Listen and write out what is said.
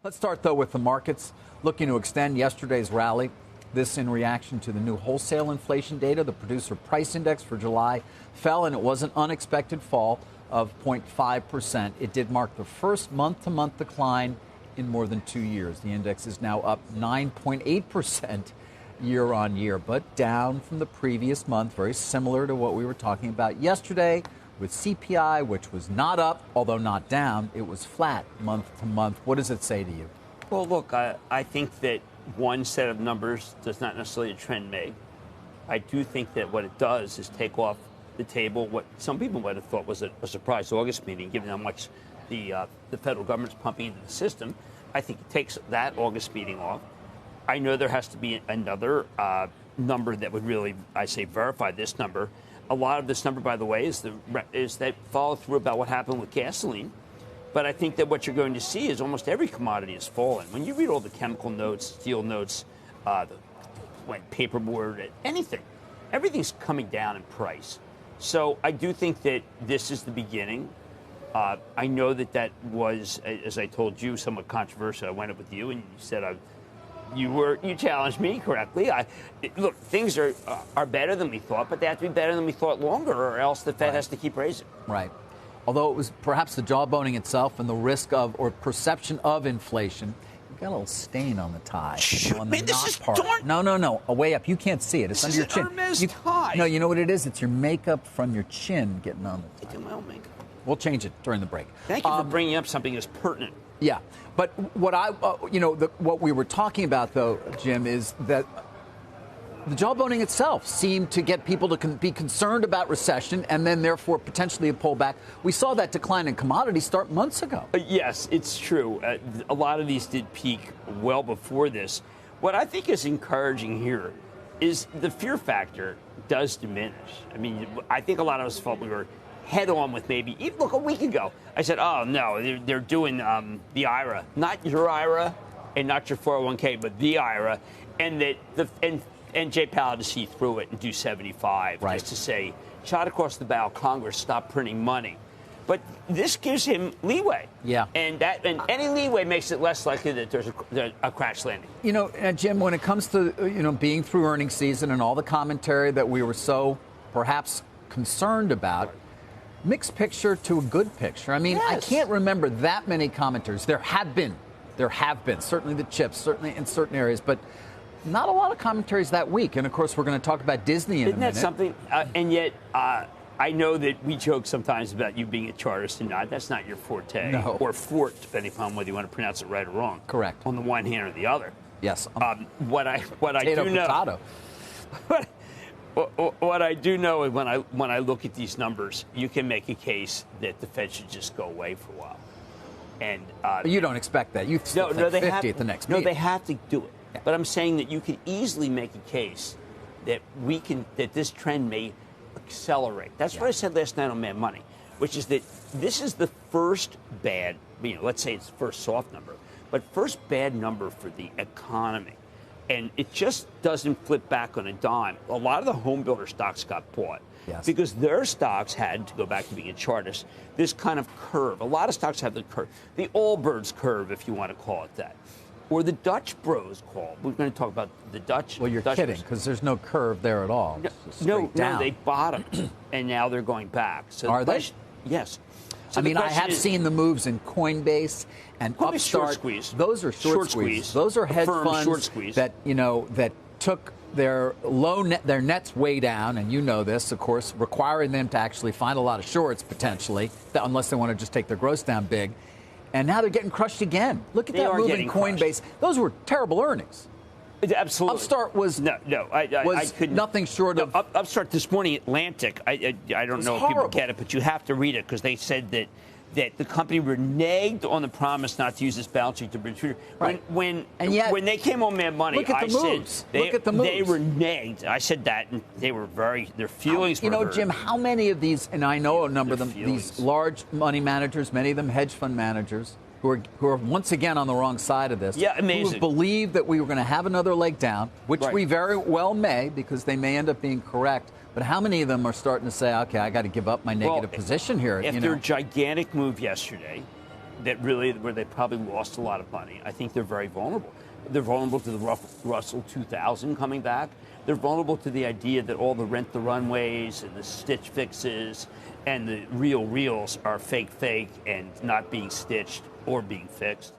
Let's start, though, with the markets looking to extend yesterday's rally. This in reaction to the new wholesale inflation data. The producer price index for July fell, and it was an unexpected fall of 0.5%. It did mark the first month-to-month decline in more than 2 years. The index is now up 9.8% year on year, but down from the previous month, very similar to what we were talking about yesterday with CPI, which was not up, although not down. It was flat month to month. What does it say to you? Well, look, I think that one set of numbers does not necessarily a trend make. I do think that what it does is take off the table what some people might have thought was a surprise August meeting, given how much the federal government's pumping into the system. I think it takes that August meeting off. I know there has to be another number that would really, I say, verify this number. A lot of this number, by the way, is that follow through about what happened with gasoline. But I think that what you're going to see is almost every commodity has fallen. When you read all the chemical notes, steel notes, paperboard, anything, everything's coming down in price. So I do think that this is the beginning. I know that was, as I told you, somewhat controversial. I went up with you, and you said you challenged me correctly. Look, things are better than we thought, but they have to be better than we thought longer, or else the Fed has to keep raising. Right. Although it was perhaps the jawboning itself and the risk of or perception of inflation. You got a little stain on the tie. On the this is part. No. Way up. You can't see it. It's under your chin. Hermes tie. No, you know what it is? It's your makeup from your chin getting on the tie. I do my own makeup. We'll change it during the break. Thank you for bringing up something that's pertinent. Yeah, but what we were talking about, though, Jim, is that the jawboning itself seemed to get people to be concerned about recession and then, therefore, potentially a pullback. We saw that decline in commodities start months ago. Yes, it's true. A lot of these did peak well before this. What I think is encouraging here is the fear factor does diminish. I mean, I think a lot of us felt we were head on with maybe, even look, a week ago, I said, oh, no, they're doing the IRA, not your IRA and not your 401k, but the IRA, and that and Jay Powell to see through it and do 75, right, just to say, shot across the bow, Congress, stop printing money. But this gives him leeway. Yeah. And any leeway makes it less likely that there's a crash landing. Jim, when it comes to, being through earnings season and all the commentary that we were so perhaps concerned about, mixed picture to a good picture. I mean, yes. I can't remember that many commenters. There have been, certainly the chips, certainly in certain areas, but not a lot of commentaries that week. And, of course, we're going to talk about Disney in a minute. Isn't that something? And yet, I know that we joke sometimes about you being a chartist and not. That's not your forte. No. Or fort, depending upon whether you want to pronounce it right or wrong. Correct. On the one hand or the other. Yes. What I do know. What I do know is when I look at these numbers, you can make a case that the Fed should just go away for a while. And but you don't expect that. You still think 50 at the next meeting. No, they have to do it. Yeah. But I'm saying that you could easily make a case that that this trend may accelerate. That's what I said last night on Mad Money, which is that this is the first bad, let's say it's the first soft number, but first bad number for the economy. And it just doesn't flip back on a dime. A lot of the home builder stocks got bought because their stocks had to go back to being a chartist. This kind of curve. A lot of stocks have the curve. The Allbirds curve, if you want to call it that. Or the Dutch Bros call. We're going to talk about the Dutch. Well, you're kidding, because there's no curve there at all. No, they bottomed, and now they're going back. So are they? Yes. So I have seen the moves in Coinbase and Upstart. Short squeeze. Those are short squeeze. Those are hedge funds that that took their their nets way down, and this, of course, requiring them to actually find a lot of shorts potentially, unless they want to just take their gross down big. And now they're getting crushed again. Look at that move in Coinbase. Crushed. Those were terrible earnings. Absolutely. Upstart was I couldn't. Nothing short of Upstart this morning, Atlantic. I don't know if people get it, but you have to read it because they said that the company reneged on the promise not to use this balance sheet to bridge. Right. When they came on Mad Money, I said look at the moves. They reneged. I said that, and they were their feelings were hurt. Jim, how many of these, and I know a number of them, these large money managers, many of them hedge fund managers, who are once again on the wrong side of this. Yeah, amazing. Who believed that we were going to have another leg down, which we very well may, because they may end up being correct. But how many of them are starting to say, okay, I got to give up my negative position here? After a gigantic move yesterday, that really where they probably lost a lot of money. I think they're very vulnerable. They're vulnerable to the Russell 2000 coming back. They're vulnerable to the idea that all the rent the runways and the stitch fixes and the reals are fake and not being stitched or being fixed.